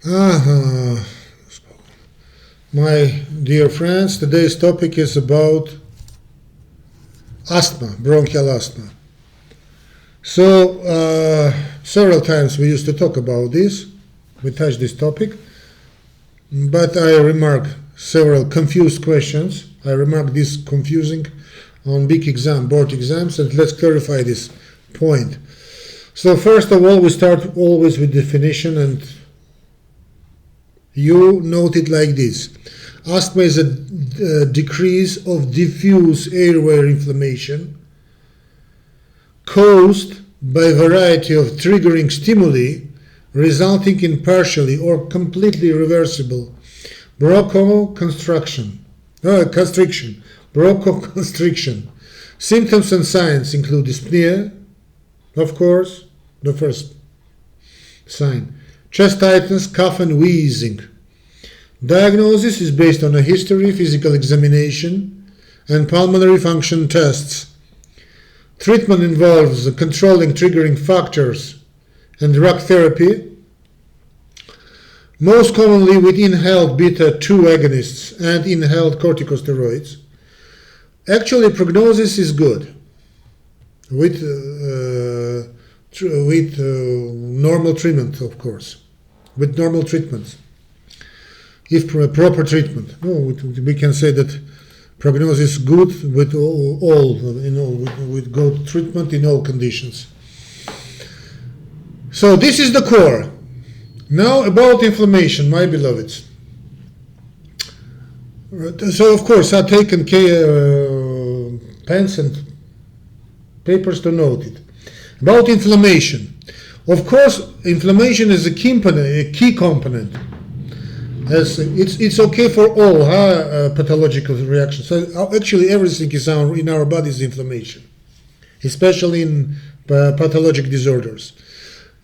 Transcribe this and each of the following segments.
Uh, my dear friends, today's topic is about asthma, bronchial asthma. So, several times we used to talk about this, we touched this topic, but I remarked several confused questions. I remarked this confusing on big exam, board exams, and let's clarify this point. So first of all, we start always with definition, and you note it like this. Asthma is a decrease of diffuse airway inflammation caused by a variety of triggering stimuli resulting in partially or completely reversible bronchoconstriction. Symptoms and signs include dyspnea, of course, the first sign, chest tightness, cough and wheezing. Diagnosis is based on a history, physical examination, and pulmonary function tests. Treatment involves controlling triggering factors and drug therapy, most commonly with inhaled beta-2 agonists and inhaled corticosteroids. Actually, prognosis is good with normal treatment, of course, with normal treatments. If proper treatment, we can say that prognosis is good with with good treatment in all conditions. So this is the core. Now about inflammation, my beloveds. So of course I've taken pens and papers to note it. About inflammation. Of course, inflammation is a key component. As it's okay for all pathological reactions. So actually everything is in our body is inflammation, especially in pathologic disorders.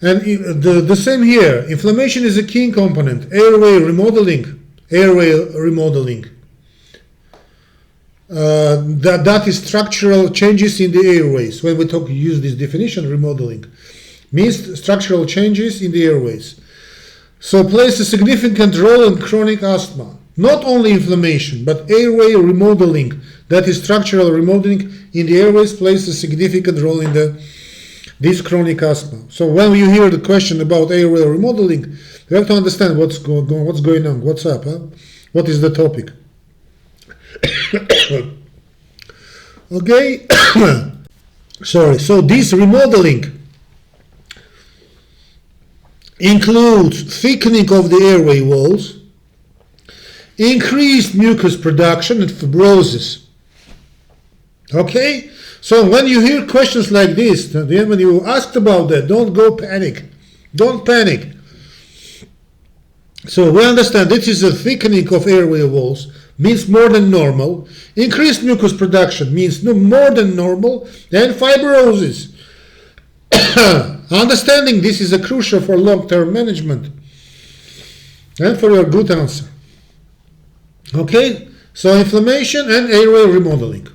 And the same here. Inflammation is a key component. Airway remodeling. That is structural changes in the airways. When we use this definition, remodeling means structural changes in the airways. So plays a significant role in chronic asthma. Not only inflammation, but airway remodeling, that is structural remodeling in the airways, plays a significant role in this chronic asthma. So when you hear the question about airway remodeling, you have to understand what's going on, what's up, what is the topic. Okay, sorry. So this remodeling includes thickening of the airway walls, increased mucus production, and fibrosis. Okay? So when you hear questions like this, then when you asked about that, don't go panic. Don't panic. So we understand this is a thickening of airway walls, means more than normal. Increased mucus production means more than normal. And fibrosis. Understanding this is crucial for long-term management and for your good answer. Okay, so inflammation and airway remodeling.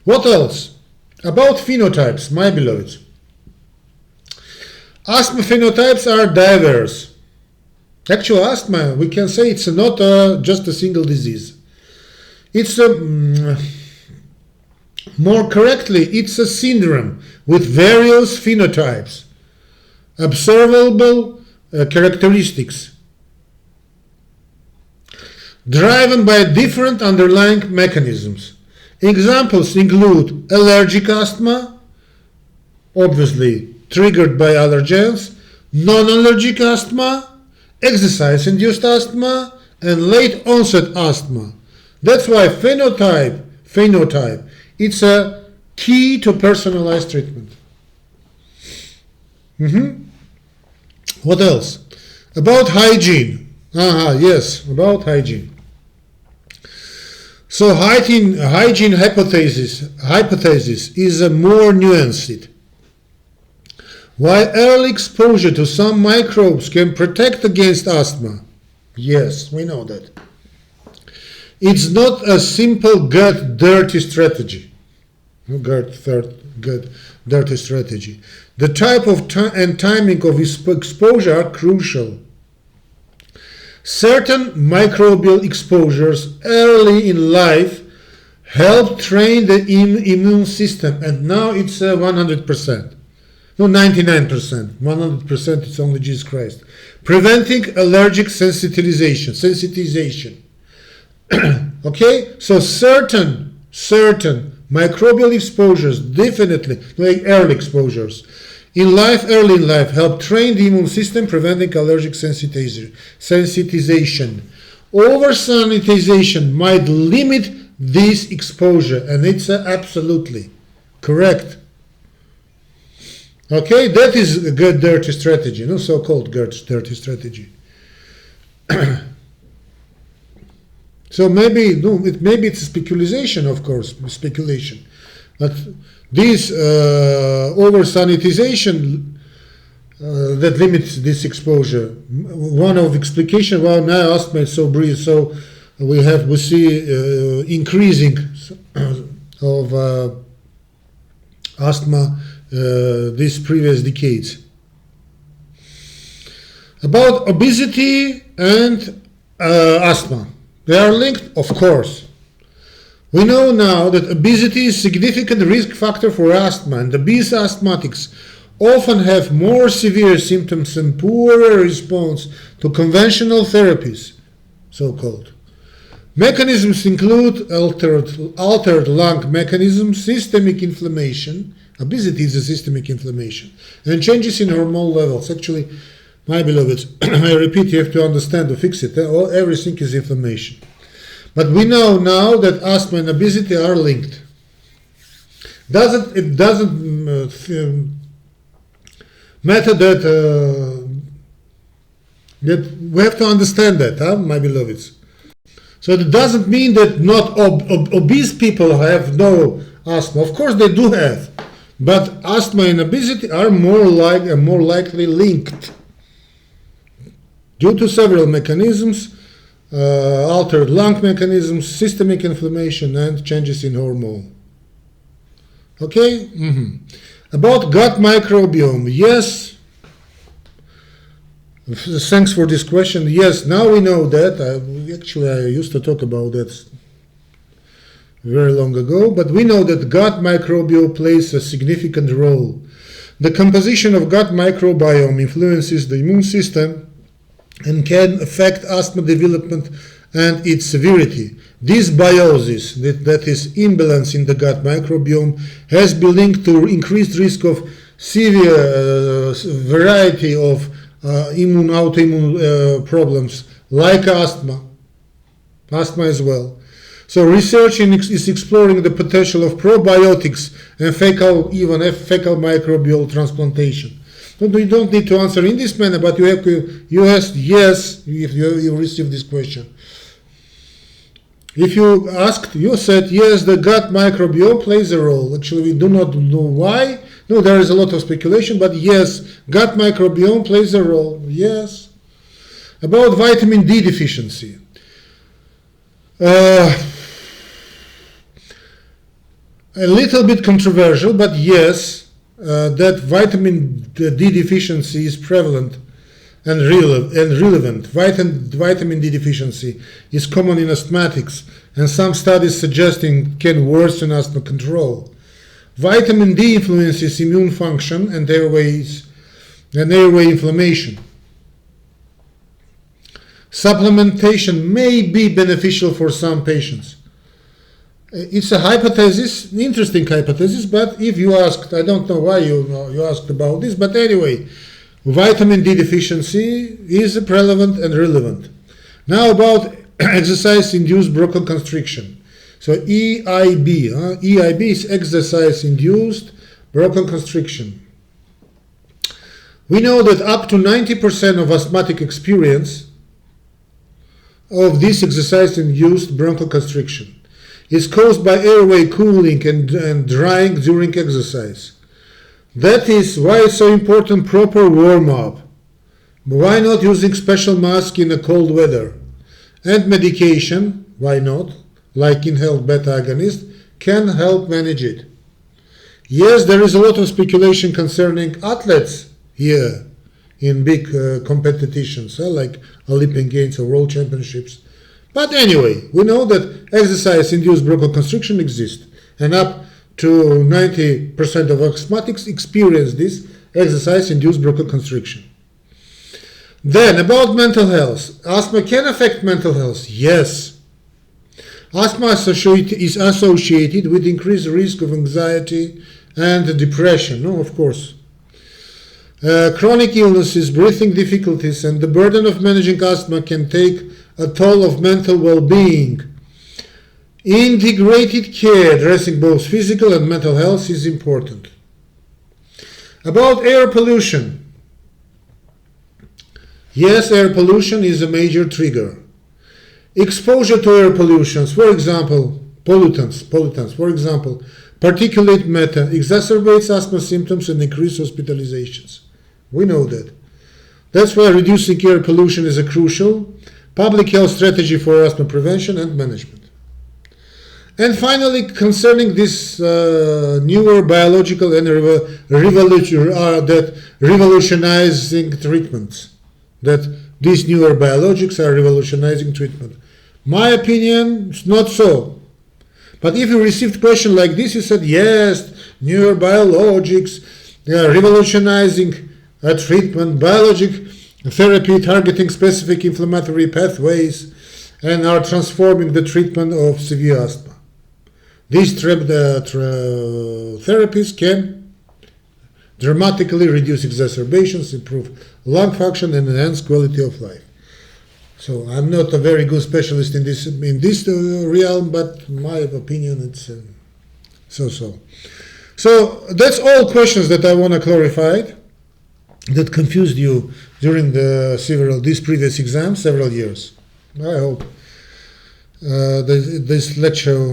What else? About phenotypes, my beloveds. Asthma phenotypes are diverse. Actual asthma, we can say it's not just a single disease. It's more correctly, it's a syndrome with various phenotypes, observable characteristics, driven by different underlying mechanisms. Examples include allergic asthma, obviously triggered by allergens, non-allergic asthma, exercise-induced asthma, and late onset asthma. That's why phenotype, it's a key to personalized treatment. What else? About hygiene. Yes, about hygiene. So hygiene hypothesis is more nuanced. While early exposure to some microbes can protect against asthma, yes, we know that, it's not a simple gut dirty strategy. Dirty strategy. The type of and timing of exposure are crucial. Certain microbial exposures early in life help train the immune system, and now it's 100%. No, 99%. 100% it's only Jesus Christ. Preventing allergic sensitization. Okay? So certain microbial exposures, definitely, like early exposures, early in life, help train the immune system, preventing allergic sensitization. Over-sanitization might limit this exposure, and it's absolutely correct. Okay, that is a good dirty strategy, no, so-called dirty strategy. So maybe it's a speculation, of course, speculation, but this over-sanitization that limits this exposure. One of explication why now asthma is so brief, so we see increasing of asthma these previous decades. About obesity and asthma. They are linked, of course. We know now that obesity is a significant risk factor for asthma, and obese asthmatics often have more severe symptoms and poorer response to conventional therapies, so-called. Mechanisms include altered lung mechanisms, systemic inflammation. Obesity is a systemic inflammation, and changes in hormone levels. Actually, my beloveds, I repeat, you have to understand to fix it. Everything is inflammation. But we know now that asthma and obesity are linked. It doesn't matter that we have to understand that, my beloveds. So it doesn't mean that not obese people have no asthma. Of course they do have, but asthma and obesity are more likely linked due to several mechanisms, altered lung mechanisms, systemic inflammation, and changes in hormone. Okay? About gut microbiome, yes. Thanks for this question. Yes, now we know that. I used to talk about that very long ago, but we know that gut microbiome plays a significant role. The composition of gut microbiome influences the immune system and can affect asthma development and its severity. This biosis, that is imbalance in the gut microbiome, has been linked to increased risk of severe variety of autoimmune problems like asthma as well. So research is exploring the potential of probiotics and fecal microbial transplantation. You don't need to answer in this manner, but you asked yes if you received this question. If you asked, you said yes, the gut microbiome plays a role. Actually, we do not know why. No, there is a lot of speculation, but yes, gut microbiome plays a role. Yes. About vitamin D deficiency. A little bit controversial, but yes, that vitamin D deficiency is prevalent and relevant. Vitamin D deficiency is common in asthmatics, and some studies suggesting can worsen asthma control. Vitamin D influences immune function and airway inflammation. Supplementation may be beneficial for some patients. It's a hypothesis, interesting hypothesis, but if you asked, I don't know why you asked about this, but anyway, vitamin D deficiency is relevant and relevant. Now about exercise-induced bronchoconstriction. So EIB. EIB is exercise-induced bronchoconstriction. We know that up to 90% of asthmatic experience of this exercise-induced bronchoconstriction is caused by airway cooling and drying during exercise. That is why it's so important proper warm-up. Why not using special mask in a cold weather? And medication, why not? Like inhaled beta agonist, can help manage it. Yes, there is a lot of speculation concerning athletes here in big competitions like Olympic Games or World Championships. But anyway, we know that exercise-induced bronchoconstriction exists, and up to 90% of asthmatics experience this exercise-induced bronchoconstriction. Then, about mental health. Asthma can affect mental health. Yes. Asthma is associated with increased risk of anxiety and depression. No, of course. Chronic illnesses, breathing difficulties, and the burden of managing asthma can take a toll of mental well-being. Integrated care addressing both physical and mental health is important. About air pollution. Yes, air pollution is a major trigger. Exposure to air pollutions, for example, pollutants, for example, particulate matter exacerbates asthma symptoms and increases hospitalizations. We know that. That's why reducing air pollution is a crucial public health strategy for asthma prevention and management. And finally, concerning this newer biological and revolutionizing treatments, that these newer biologics are revolutionizing treatment. My opinion, it's not so. But if you received question like this, you said, yes, newer biologics, they are revolutionizing treatment, biologic therapy targeting specific inflammatory pathways, and are transforming the treatment of severe asthma. These therapies can dramatically reduce exacerbations, improve lung function, and enhance quality of life. So I'm not a very good specialist in this realm, but my opinion it's so-so. So that's all questions that I want to clarify that confused you during these previous exams several years. I hope this lecture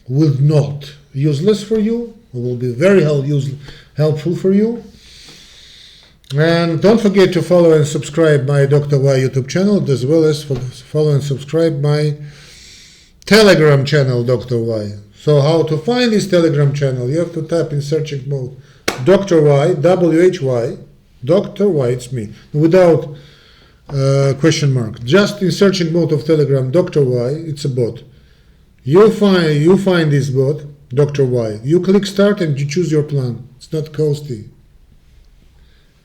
will not useless for you. It will be very helpful for you. And don't forget to follow and subscribe my Dr. Y YouTube channel, as well as follow and subscribe my Telegram channel, Dr. Y. So how to find this Telegram channel? You have to type in searching mode Dr. Y, W-H-Y, Dr. Y, it's me, without question mark. Just in searching mode of Telegram, Dr. Y, it's a bot. You find this bot, Dr. Y. You click start and you choose your plan. It's not costly.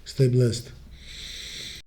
Stay blessed.